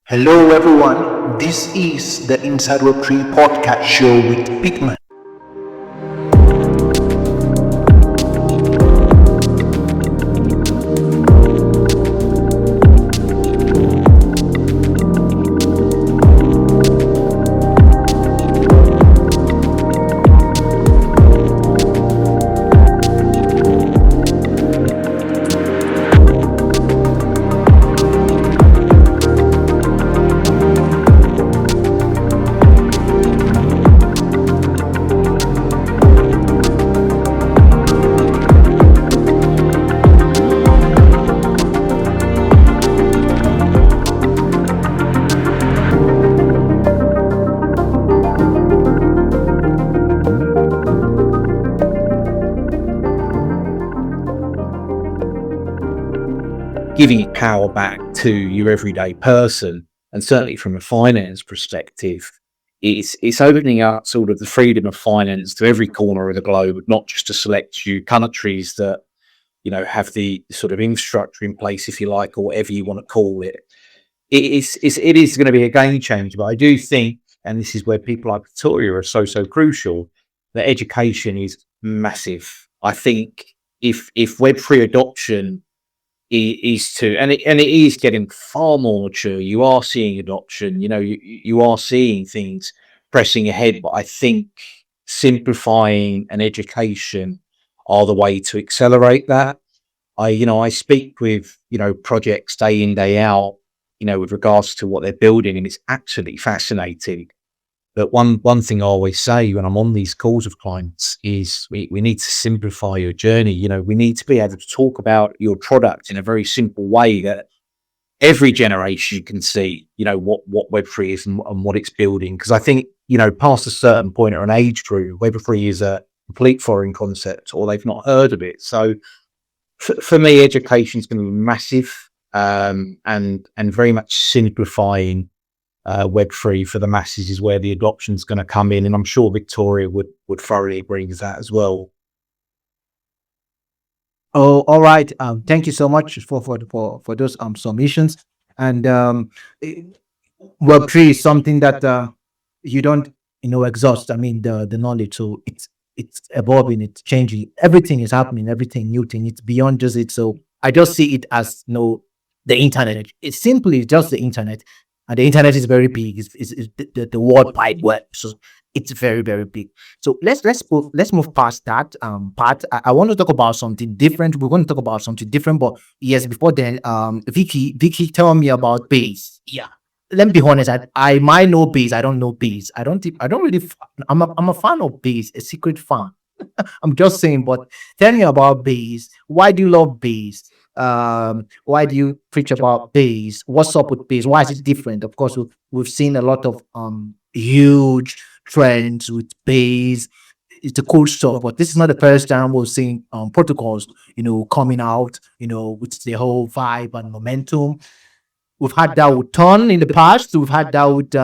Hello everyone, this is the Inside Web3 podcast show with Pigman. Giving power back to your everyday person, and certainly from a finance perspective, it's opening up sort of the freedom of finance to every corner of the globe, not just to select few countries that have the sort of infrastructure in place, if you like, or whatever you want to call it. It is going to be a game changer. But I do think, and this is where people like Victoria are so crucial, that education is massive. I think if Web3 adoption is to, and it is getting far more mature. You are seeing adoption. You are seeing things pressing ahead. But I think simplifying and education are the way to accelerate that. I speak with projects day in day out, with regards to what they're building, and it's absolutely fascinating. But one thing I always say when I'm on these calls with clients is we need to simplify your journey. We need to be able to talk about your product in a very simple way that every generation can see, what Web3 is and what it's building. Because I think, past a certain point or an age group, Web3 is a complete foreign concept or they've not heard of it. So for me, education is going to be massive, and very much simplifying Web3 for the masses is where the adoption is going to come in, and I'm sure Victoria would thoroughly agree with that as well. Oh, all right. Thank you so much for those submissions. And Web3 is something that you don't exhaust. I mean the knowledge. So it's evolving, it's changing. Everything is happening. Everything new thing. It's beyond just it. So I just see it as the internet. It's simply just the internet, and the internet is very big. It's the World Wide Web. So it's very very big. So let's move past that part. I want to talk about something different. We're going to talk about something different, but yes, before then, Vicky, tell me about base. Yeah. Let me be honest. I might know base. I don't know base. I don't really. I'm a fan of base. A secret fan. I'm just saying. But tell me about base. Why do you love base? Why do you preach about base? What's up with base? Why is it different? Of course, we've seen a lot of huge trends with base. It's a cool stuff, but this is not the first time we're seeing protocols, coming out, with the whole vibe and momentum. We've had that with Ton in the past. We've had that with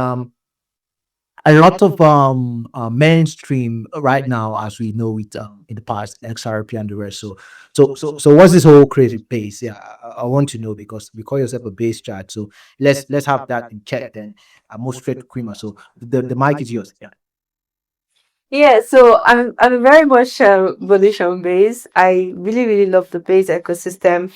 a lot of mainstream right now, as we know it, in the past, XRP and the rest. So what's this whole crazy base? Yeah, I want to know, because you call yourself a base chat. So let's have that in check then. I'm more straight to Qamar. So the mic is yours. Yeah. Yeah, so I'm very much bullish on Base. I really really love the Base ecosystem.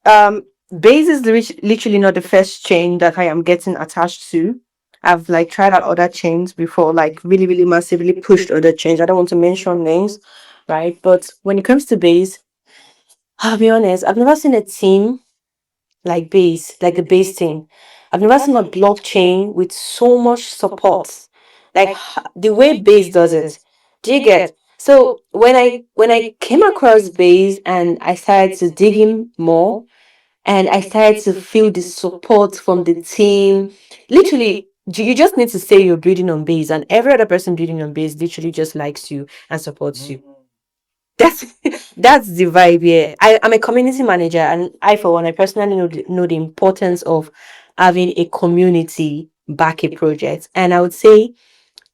Um, Base is literally not the first chain that I am getting attached to. I've like tried out other chains before, like really really massively pushed other chains. I don't want to mention names, right? But when it comes to Base, I'll be honest, I've never seen a team like Base, like the Base team. I've never seen a blockchain with so much support, like the way Base does it. Do you get? So when I came across Base and I started to dig in more, and I started to feel the support from the team. Literally, you just need to say you're building on Base, and every other person building on Base literally just likes you and supports you. That's that's the vibe here. I'm a community manager, and I, for one, I personally know the importance of having a community back a project. And I would say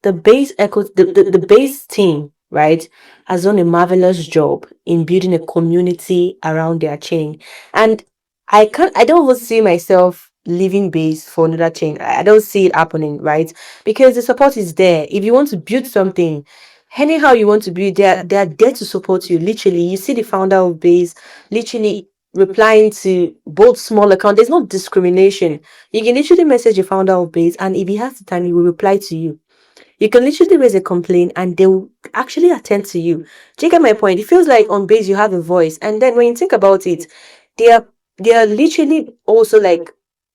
the base team, right, has done a marvelous job in building a community around their chain. And I don't even see myself leaving base for another chain. I don't see it happening, right? Because the support is there. If you want to build something, anyhow you want to build, they're there to support you. Literally, you see the founder of base literally replying to both small accounts. There's no discrimination. You can literally message the founder of base, and if he has the time, he will reply to you. You can literally raise a complaint and they will actually attend to you. Do you get my point? It feels like on base you have a voice. And then when you think about it, they are they are literally also like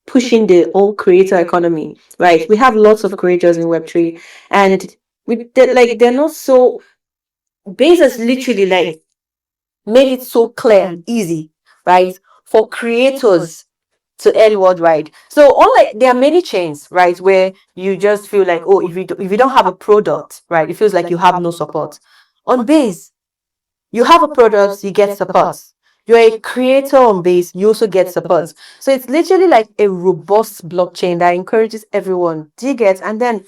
pushing the whole creator economy. Right. We have lots of creators in Web3, and they're not so base has literally like made it so clear and easy, right? For creators to early worldwide. So unlike there are many chains, right, where you just feel like, oh, if you don't have a product, right, it feels like you have no support. On base, you have a product, you get support. You're a creator on base, you also get support. So it's literally like a robust blockchain that encourages everyone. Do you get? And then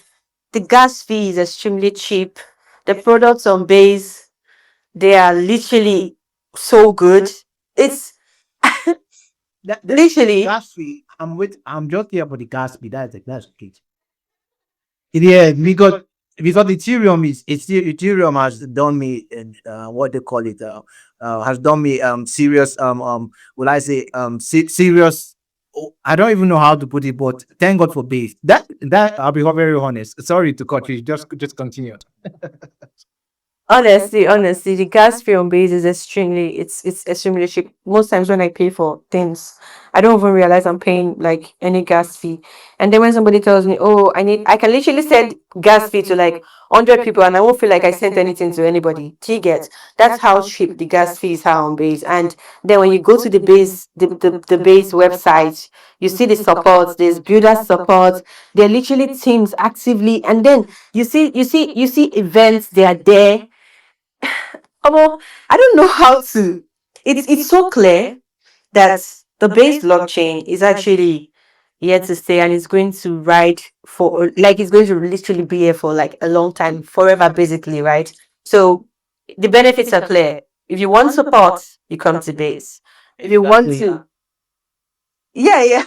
the gas fee is extremely cheap. The products on base, they are literally so good. It's That literally gas fee. I'm just here for the gas fee. That's okay. Yeah, because Ethereum has done me what they call it has done me serious will I say serious. I don't even know how to put it, but thank God for base. That I'll be very honest. Sorry to cut you. Just continue. honestly, the gas fee on base is extremely it's extremely cheap. Most times when I pay for things, I don't even realize I'm paying like any gas fee. And then when somebody tells me, oh, I can literally send gas fee to like 100 people and I won't feel like I sent anything to anybody. Do you get? That's how cheap the gas fees are on base. And then when you go to the base, the base website, you see the support, there's builder support, there are literally teams actively, and then you see events, they are there. I don't know how to. It's so clear that the base blockchain is actually here to stay and it's going to ride for like it's going to literally be here for like a long time, forever, basically, right? So the benefits are clear. If you want support, you come to base. If you want Exactly. to, yeah, yeah,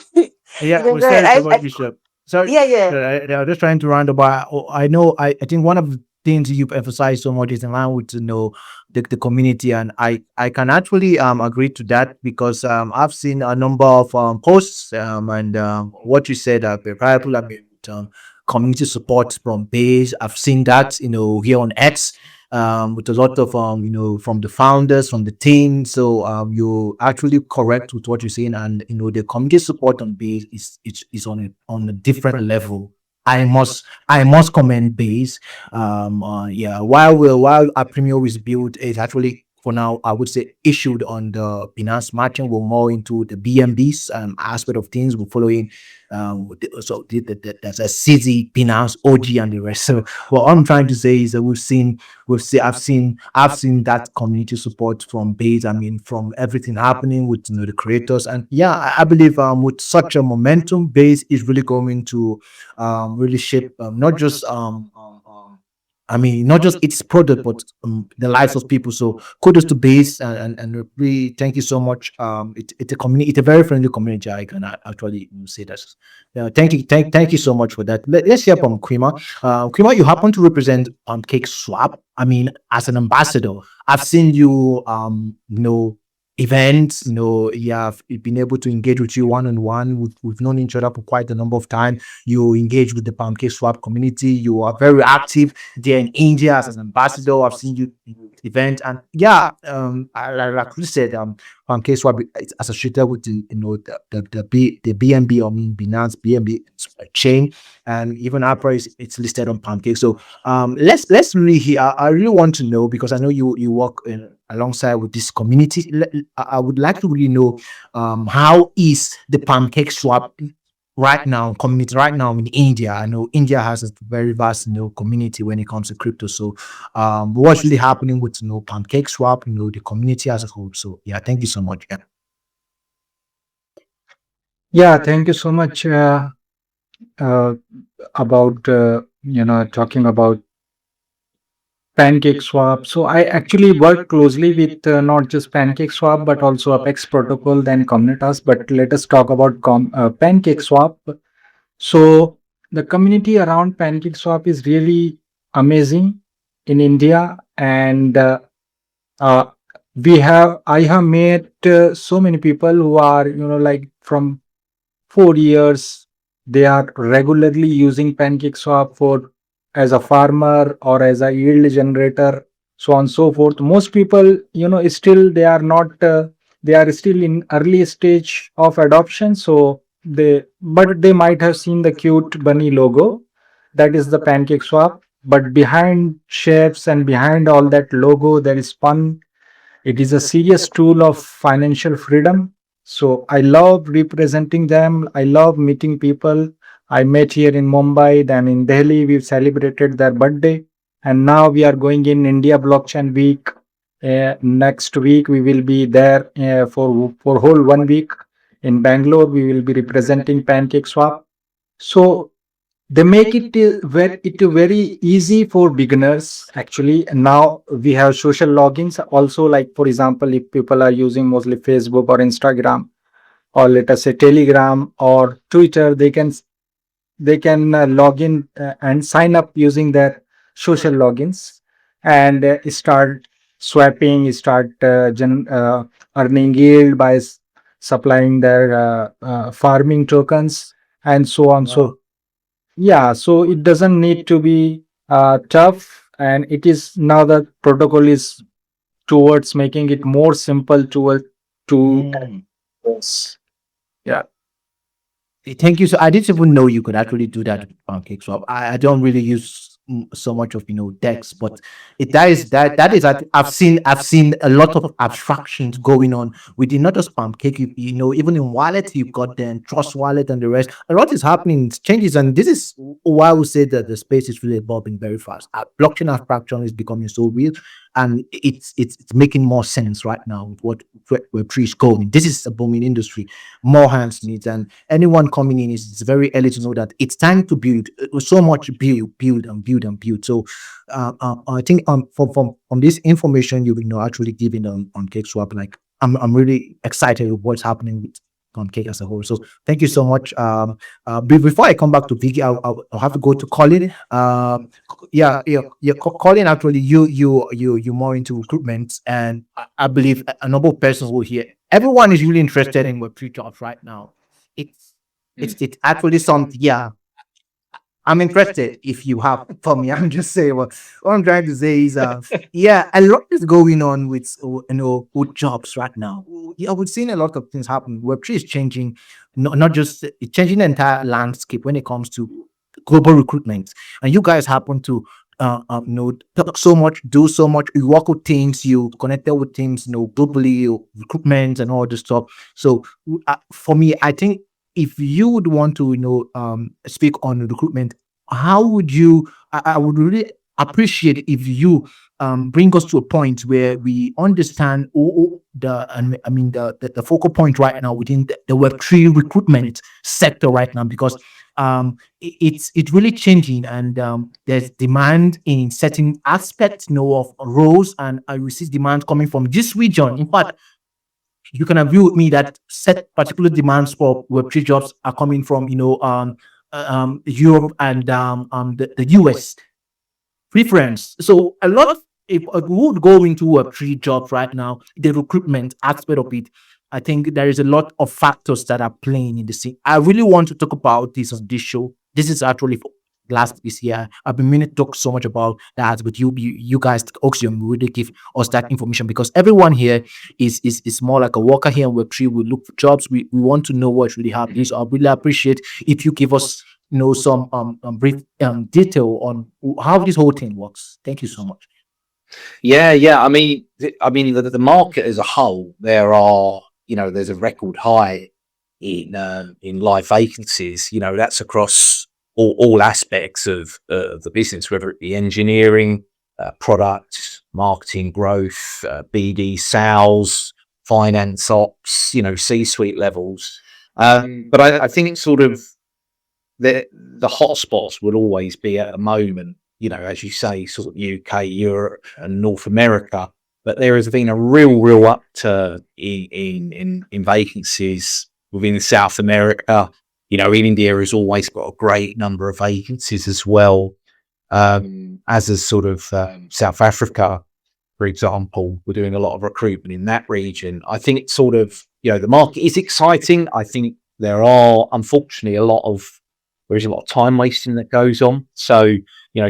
Yeah, you we're go ahead. sorry to cut you short. Sorry, Yeah, yeah. I was just trying to round up. I know. I think one of the things you've emphasized so much is in line with the community, and I can actually agree to that because I've seen a number of posts and what you said people have been community support from base. I've seen that here on X with a lot of from the founders, from the team. So you're actually correct with what you're saying, and the community support on base is on a different level. I must commend base. Yeah, while our premium is built, it's actually for now I would say issued on the Binance matching. We're more into the BNBs aspect of things. We're following there's a CZ, Binance, OG, and the rest. So what I'm trying to say is that I've seen that community support from base. I mean, from everything happening with the creators, and yeah, I believe with such a momentum, base is really going to really shape not just I mean, not just its product, but the lives of people. So kudos to Base and really thank you so much. It's a community, it's a very friendly community. I can actually say that. Thank you so much for that. Let's hear from Qamar. Qamar, you happen to represent Cake Swap. I mean, as an ambassador, I've seen you events. You have been able to engage with you one on one. We've known each other for quite a number of time. You engage with the Pancake Swap community. You are very active there in India as an ambassador. I've seen you in event, and yeah, like you said, Pancake Swap is associated with the BNB, I mean Binance BNB chain, and even Apple it's listed on Pancake. So let's really hear. I really want to know because I know you work alongside with this community. I would like to really know how is the Pancake Swap right now community right now in India. I know India has a very vast community when it comes to crypto. So what's really happening with Pancake Swap, the community as a whole. So yeah, thank you so much. Yeah. Yeah, thank you so much uh, about talking about Pancake Swap. So I actually work closely with not just Pancake Swap but also Apex Protocol, then Communitas. But let us talk about Pancake Swap. So the community around Pancake Swap is really amazing in India, and uh, I have met so many people who are like from 4 years. They are regularly using pancake swap for as a farmer or as a yield generator, so on and so forth. Most people, still they are still in early stage of adoption. So they might have seen the cute bunny logo. That is the pancake swap. But behind chefs and behind all that logo, there is fun. It is a serious tool of financial freedom. So I love representing them. I love meeting people. I met here in Mumbai, then in Delhi, we've celebrated their birthday. And now we are going in India Blockchain Week. Next week, we will be there for whole 1 week. In Bangalore, we will be representing Pancake Swap. So they make it very easy for beginners. Actually, now we have social logins also. Like for example, if people are using mostly Facebook or Instagram, or let us say Telegram or Twitter, they can log in and sign up using their social logins, and start swapping, start earning yield by supplying their farming tokens, and so on. So yeah, so it doesn't need to be tough, and it is now the protocol is towards making it more simple to yes. Yeah. Thank you. So I didn't even know you could actually do that with pancake swap. I don't really use so much of decks, but I've seen a lot of abstractions going on within not just pancake. Even in wallet you've got then trust wallet and the rest. A lot is happening, it's changes, and this is why we say that the space is really evolving very fast. Blockchain abstraction is becoming so real, and it's making more sense right now with what Web3 is going. This is a booming industry, more hands needs, and anyone coming in is very early to know that it's time to build. So much build and build and build. So I think from this information you've actually given on Cake Swap, like I'm really excited with what's happening with on Cake as a whole. So thank you so much. Before I come back to Vicky, I'll have to go to Colin. Colin, actually, you more into recruitment, and I believe a number of persons will hear. Everyone is really interested in Web3 jobs right now. It's actually something. Yeah, I'm interested if you have for me. I'm just saying what I'm trying to say is yeah, a lot is going on with with jobs right now. Yeah, we've seen a lot of things happen. Web3 is changing, not just it's changing the entire landscape when it comes to global recruitment. And you guys happen to talk so much, do so much, you work with teams, you connected with teams, globally, recruitment and all this stuff. So for me, I think if you would want to speak on recruitment, how would you I would really appreciate if you bring us to a point where we understand the focal point right now within the Web3 recruitment sector right now, because it's really changing, and there's demand in certain aspects of roles, and I receive demand coming from this region. In fact, you can agree with me that set particular demands for Web3 jobs are coming from Europe and the US preference. So a lot, if we would go into Web3 jobs right now, the recruitment aspect of it, I think there is a lot of factors that are playing in the scene. I really want to talk about this on this show. This is actually for last this year. I've been meaning to talk so much about that, but you guys, Oxium, really give us that information, because everyone here is more like a worker here in Web3. We look for jobs. We want to know what really happens. So I really appreciate if you give us some brief detail on how this whole thing works. Thank you so much. Yeah. The market as a whole, there's a record high in live vacancies. That's across all aspects of the business, whether it be engineering, product, marketing, growth, BD, sales, finance, ops, C-suite levels. But I think sort of the hotspots will always be at a moment, as you say, sort of UK, Europe, and North America. But there has been a real upturn in vacancies within South America. India has always got a great number of vacancies as well. As a sort of South Africa, for example, we're doing a lot of recruitment in that region. I think it's sort of, the market is exciting. I think unfortunately, there is a lot of time wasting that goes on. So,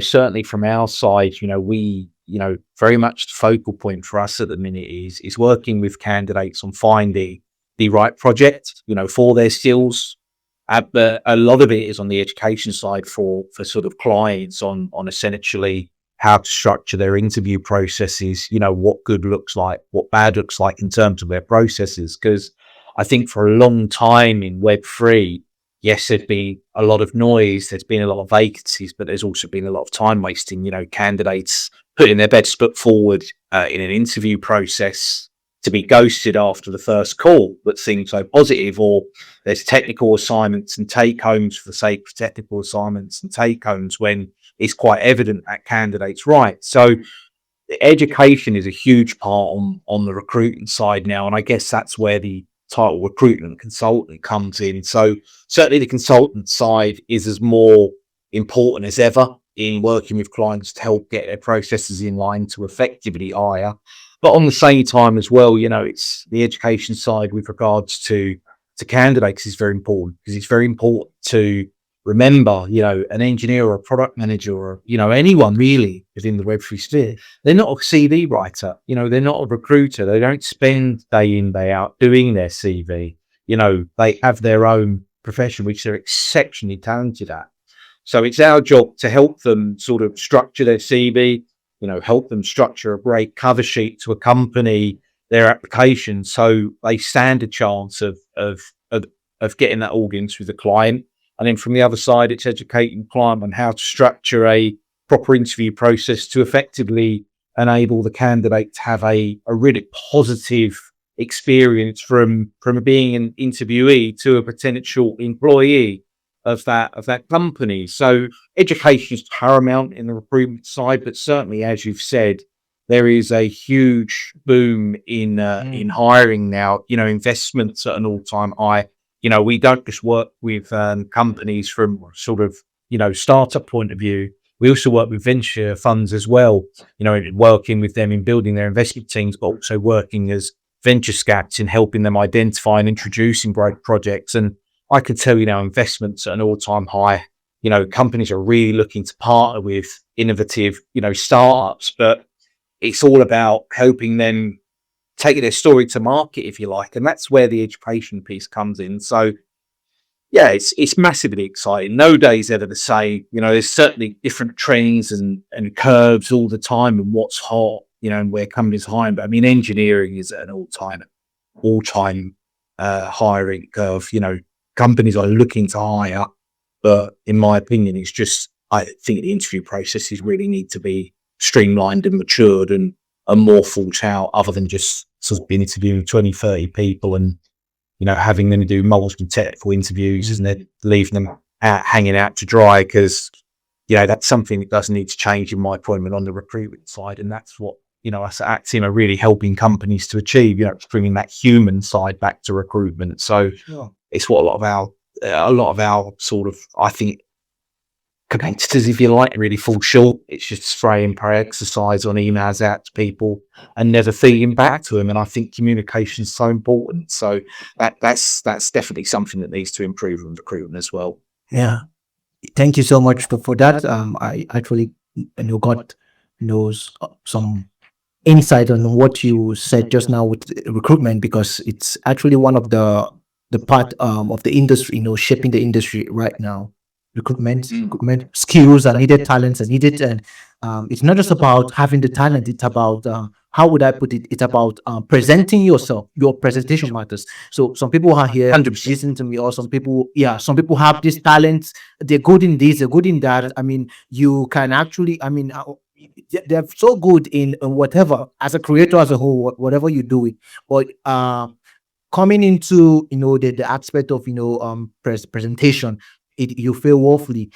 certainly from our side, we, very much the focal point for us at the minute is working with candidates on finding the right project, for their skills. But a lot of it is on the education side for sort of clients on essentially how to structure their interview processes, what good looks like, what bad looks like in terms of their processes. Because I think for a long time in Web3, yes, there's been a lot of noise, there's been a lot of vacancies, but there's also been a lot of time wasting, candidates putting their best foot forward in an interview process to be ghosted after the first call that seemed so positive, or there's technical assignments and take homes for the sake of technical assignments and take homes when it's quite evident that candidate's right. So education is a huge part on the recruiting side now, and I guess that's where the title recruitment consultant comes in. So certainly the consultant side is as more important as ever in working with clients to help get their processes in line to effectively hire. But on the same time as well, it's the education side with regards to candidates is very important, because it's very important to remember, an engineer or a product manager or, anyone really within the Web3 sphere, they're not a CV writer, they're not a recruiter. They don't spend day in, day out doing their CV. They have their own profession, which they're exceptionally talented at. So it's our job to help them sort of structure their CV, help them structure a great cover sheet to accompany their application, so they stand a chance of getting that audience with the client. And then from the other side, it's educating the client on how to structure a proper interview process to effectively enable the candidate to have a really positive experience from being an interviewee to a potential employee of that company. So education is paramount in the recruitment side, but certainly, as you've said, there is a huge boom in hiring now. Investments at an all-time high. We don't just work with companies from sort of startup point of view. We also work with venture funds as well. Working with them in building their investment teams, but also working as venture scouts in helping them identify and introducing great projects. And I can tell you now, investments at an all-time high. Companies are really looking to partner with innovative, startups, but it's all about helping them take their story to market, if you like, and that's where the education piece comes in. So, yeah, it's massively exciting. No day's ever the same. There's certainly different trends and curves all the time, and what's hot, and where companies are hiring. But I mean, engineering is at an all-time hiring curve. Companies are looking to hire, but in my opinion, I think the interview processes really need to be streamlined and matured and more thought out, other than just sort of being interviewing 20, 30 people and, having them do multiple technical interviews and then leaving them hanging out to dry, because, that's something that does need to change in my appointment on the recruitment side. And that's what, us at Actim are really helping companies to achieve, bringing that human side back to recruitment. So it's what a lot of our sort of, I think, competitors, if you like, really fall short. It's just spray and pray exercise on emails out to people and never feeding back to them. And I think communication is so important. So that's definitely something that needs to improve in recruitment as well. Yeah. Thank you so much for that. I actually got some insight on what you said just now with recruitment, because it's actually one of the part of the industry, shaping the industry right now. Recruitment skills are needed, talents are needed, and it's not just about having the talent. It's about how would I put it? It's about presenting yourself. Your presentation matters. So some people are here 100%. listening to me, or some people have this talent. They're good in this, they're good in that. I mean, you can actually, they're so good in whatever, as a creator as a whole, whatever you do it. But coming into the aspect of presentation, you feel woefully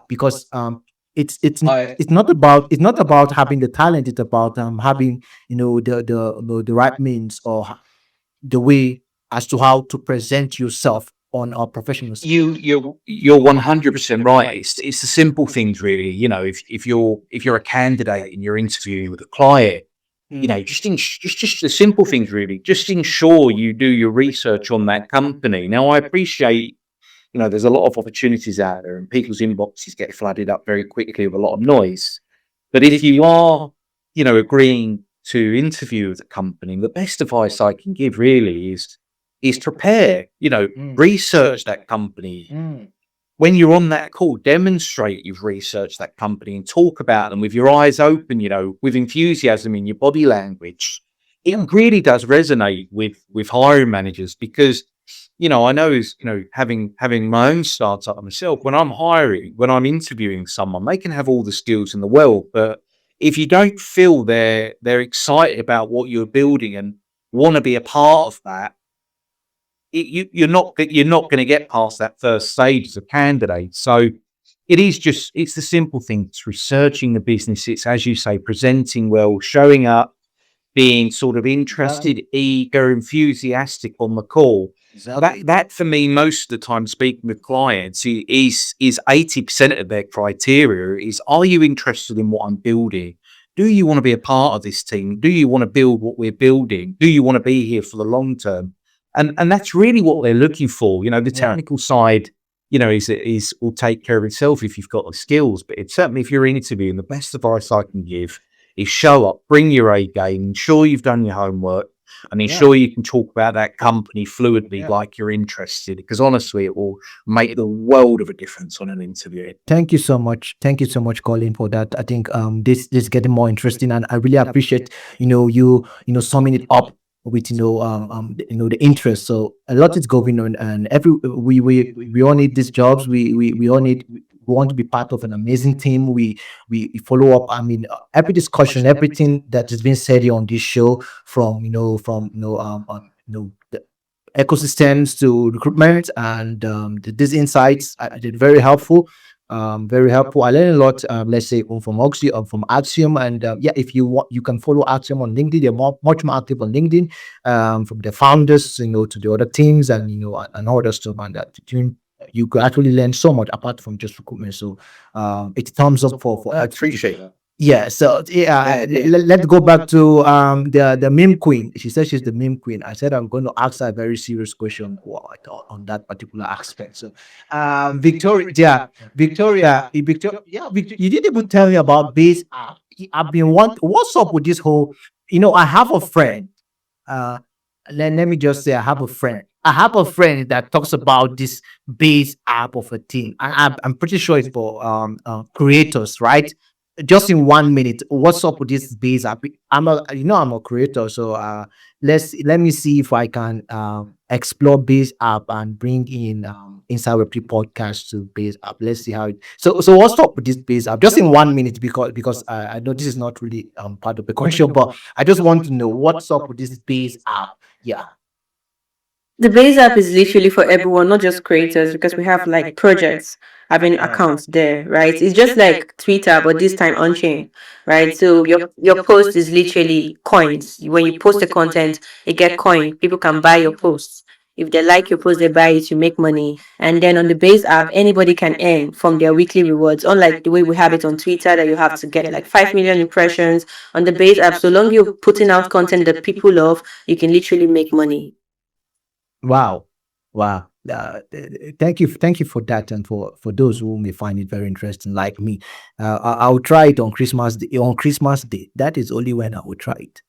because it's not about having the talent. It's about having the right means, or the way as to how to present yourself on a professional stage. You're 100% right. It's the simple things really. If you're a candidate and you're interviewing with a client, just the simple things really. Just ensure you do your research on that company. Now, I appreciate there's a lot of opportunities out there, and people's inboxes get flooded up very quickly with a lot of noise. But if you are, agreeing to interview with a company, the best advice I can give really is prepare. Research that company. When you're on that call, demonstrate you've researched that company and talk about them with your eyes open, with enthusiasm in your body language. It really does resonate with hiring managers, because I know having my own startup myself, when I'm interviewing someone, they can have all the skills in the world, but if you don't feel they're excited about what you're building and want to be a part of that, you're not going to get past that first stage as a candidate. So it's the simple things: researching the business. It's, as you say, presenting well, showing up, being sort of interested, eager, enthusiastic on the call. That for me, most of the time, speaking with clients, is 80% of their criteria. Is, are you interested in what I'm building? Do you want to be a part of this team? Do you want to build what we're building? Do you want to be here for the long term? And that's really what they're looking for. The technical side, is will take care of itself if you've got the skills. But it's certainly, if you're interviewing, the best advice I can give is show up, bring your A game, ensure you've done your homework, and ensure you can talk about that company fluidly, like you're interested. Because honestly, it will make the world of a difference on an interview. Thank you so much. Thank you so much, Colin, for that. I think this is getting more interesting, and I really appreciate you summing it up with the interest. So a lot is going on, and we all need these jobs. We all need. We want to be part of an amazing team. We follow up. I mean, every discussion, everything that has been said here on this show, from the ecosystems to recruitment, and these insights I did very helpful. Very helpful. I learned a lot. Let's say from Axiom, and yeah, if you want, you can follow Axiom on LinkedIn. They're much more active on LinkedIn. From the founders, to the other teams, and and other stuff, and that you could actually learn so much apart from just recruitment. So, it's thumbs up for I appreciate that. yeah. So yeah, let's go back to the meme queen. She said she's the meme queen. I said I'm going to ask her a very serious question on that particular aspect. So Victoria, yeah, you didn't even tell me about base app. I've been what's up with this whole, I have a friend. uh let me just say, I have a friend that talks about this base app of a thing. I'm pretty sure it's for creators, right? Just in 1 minute, what's up with this base app? I'm a creator, so let me see if I can explore base app and bring in inside web podcast to base app. Let's see how it. So what's up with this base app? Just in 1 minute, because I know this is not really part of the question, but I just want to know what's up with this base app. Yeah. The base app is literally for everyone, not just creators, because we have like projects having accounts there, right? It's just like Twitter, but this time on chain, right? So your post is literally coins. When you post the content, you get coin. People can buy your posts. If they like your post, they buy it, you make money. And then on the base app, anybody can earn from their weekly rewards. Unlike the way we have it on Twitter, that you have to get like 5 million impressions. On the base app, so long you're putting out content that people love, you can literally make money. Wow. Wow. Thank you for that, and for those who may find it very interesting, like me. I'll try it on Christmas Day. On Christmas Day, that is only when I will try it.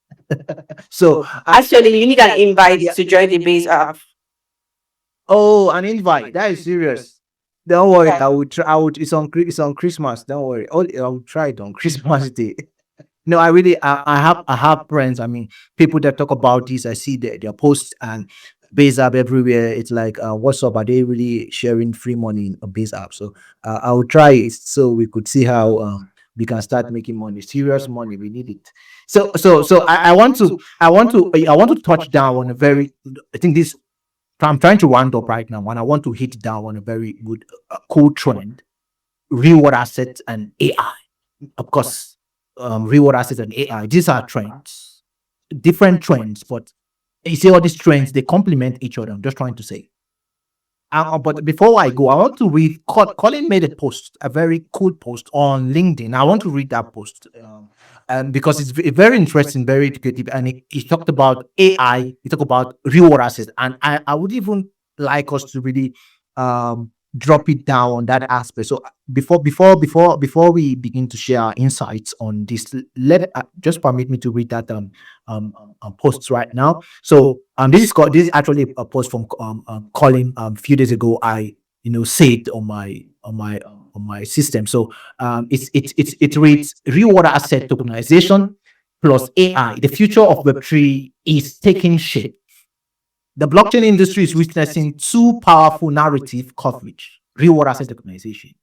So, Actually, you need an invite to join the base app. oh, an invite. That is serious. Don't worry. I would try. It's on Christmas. Don't worry. I will try it on Christmas Day. No, I really, I have friends. I mean, people that talk about this. I see their posts and base app everywhere. It's like, what's up? Are they really sharing free money in a base app? So I will try it, so we could see how we can start making money, serious money. We need it. So I want to touch down on a very. I think this. I'm trying to round up right now, and I want to hit down on a very good, cool trend. real world assets and AI. Of course, real world assets and AI. These are trends, different trends, but you see all these trends they complement each other. I'm just trying to say. But before I go, I want to read. Colin made a post, a very cool post on LinkedIn. I want to read that post, and because it's very interesting, very educative, and he talked about AI. He talked about real world assets, and I would even like us to really drop it down on that aspect. So before we begin to share our insights on this, let just permit me to read that post right now. So this is actually a post from Colin a few days ago. I saved on my system. So it reads real water asset tokenization plus AI. The future of Web3 is taking shape. The blockchain industry is witnessing two powerful narrative coverage: real world asset tokenization.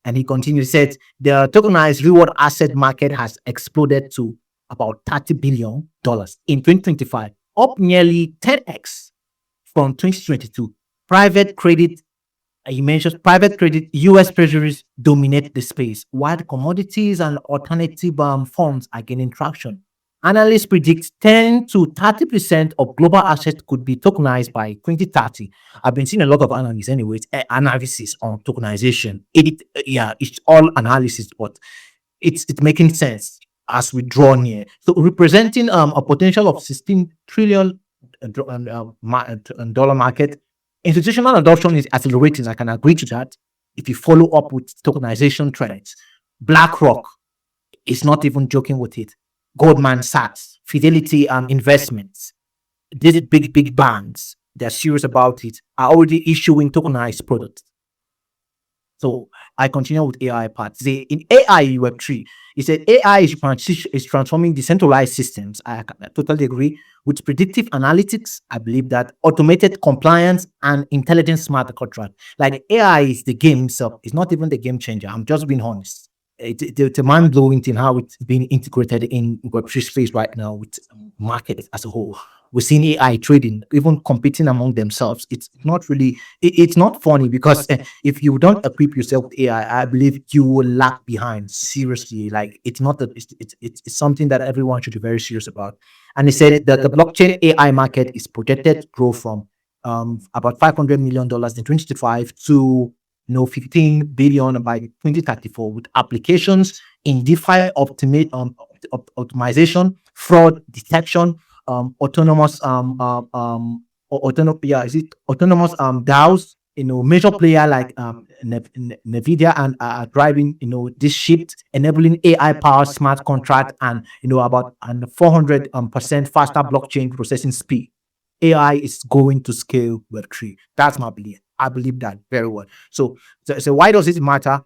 And he continues, said the tokenized real world asset market has exploded to about $30 billion in 2025, up nearly 10x from 2022. Private credit, you mentioned private credit, US treasuries dominate the space, while commodities and alternative funds are gaining traction. Analysts predict 10 to 30% of global assets could be tokenized by 2030. I've been seeing a lot of analysis, anyways, analysis on tokenization. Yeah, it's all analysis, but it's making sense as we draw near. So representing a potential of 16 trillion dollar market. Institutional adoption is accelerating. I can agree to that. If you follow up with tokenization trends, BlackRock is not even joking with it. Goldman Sachs, Fidelity Investments, these big banks, they're serious about it, are already issuing tokenized products. So I continue with AI part. In AI Web3, he said AI is transforming decentralized systems. I totally agree. With predictive analytics, I believe that automated compliance and intelligent smart contract. Like AI is the game itself. It's not even the game changer. I'm just being honest. It's a mind blowing thing how it's being integrated in Web3 space right now with market as a whole. We're seeing AI trading, even competing among themselves. It's not really, it's not funny because if you don't equip yourself with AI, I believe you will lag behind. Seriously, like it's not that it's something that everyone should be very serious about. And he said that the blockchain AI market is projected to grow from about $500 million in 2025 to 15 billion by 2034, with applications in DeFi optimization, fraud detection, autonomous autonomous DAOs. Major player like Nvidia and are driving this shift, enabling AI powered smart contract and about 400% faster blockchain processing speed. AI is going to scale Web3. That's my belief. I believe that very well. So why does it matter?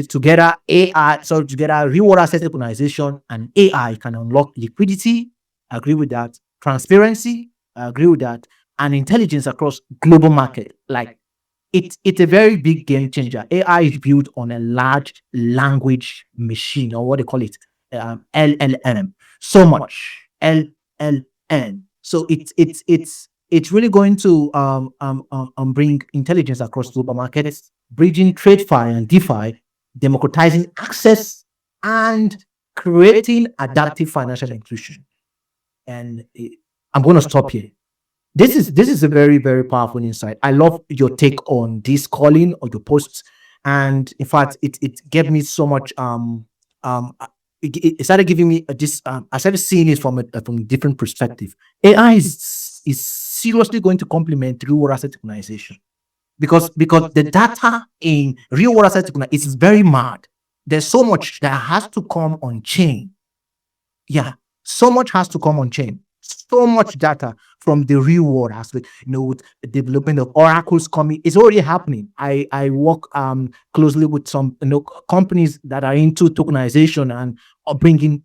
Together real world asset tokenization and AI can unlock liquidity. I agree with that. Transparency. I agree with that. And intelligence across global market. Like it's a very big game changer. AI is built on a large language machine, or what they call it, LLM. So much LLM. So it's really going to bring intelligence across global markets, bridging TradeFi and DeFi, democratizing access, and creating adaptive financial inclusion. And I'm going to stop here. This is a very very powerful insight. I love your take on this, Colin, or your posts, and in fact, it gave me so much it started giving me this. I started seeing it from a different perspective. AI is seriously going to complement real world asset tokenization because the data in real world asset tokenization is very mad. There's so much that has to come on chain. Yeah, so much has to come on chain. So much data from the real world aspect, with the development of oracles coming, it's already happening. I work closely with some companies that are into tokenization and are bringing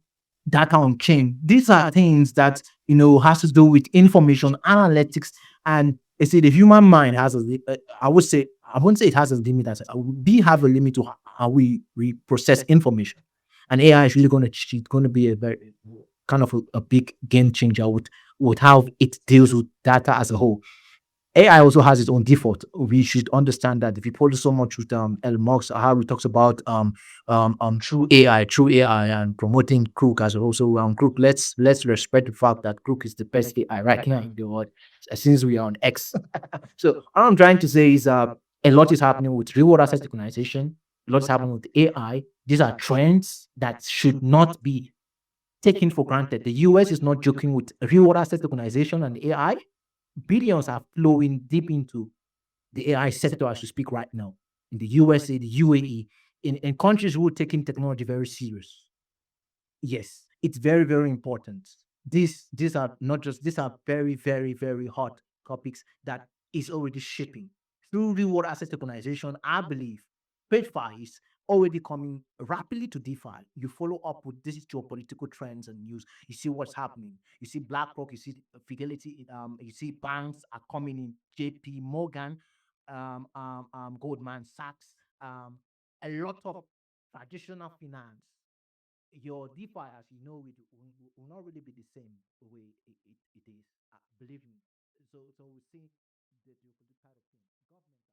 data on chain. These are things that has to do with information analytics, and I say the human mind has I wouldn't say it has a limit. We have a limit to how we process information, and AI is really going to be a very kind of a big game changer with how it deals with data as a whole. AI also has its own default. We should understand that if you follow so much with Elon Musk, how he talks about true AI, and promoting Crook as also Crook. Let's respect the fact that Crook is the best AI right now in the world, since we are on X. So what I'm trying to say is a lot is happening with reward asset tokenization. A lot is happening with AI. These are trends that should not be taken for granted. The US is not joking with reward asset tokenization and AI. Billions are flowing deep into the AI sector as we speak right now in the USA, the UAE, in countries who are taking technology very serious. Yes, it's very, very important. These are not just these are very, very, very hot topics that is already shipping through reward asset tokenization. I believe PageFi is already coming rapidly to DeFi. You follow up with these geopolitical trends and news. You see what's happening. You see BlackRock. You see Fidelity. You see banks are coming in. JP Morgan, Goldman Sachs. A lot of traditional finance, your DeFi, as you know, will not really be the same the way it is. Believe me. So we see the geopolitical kind of thing. Government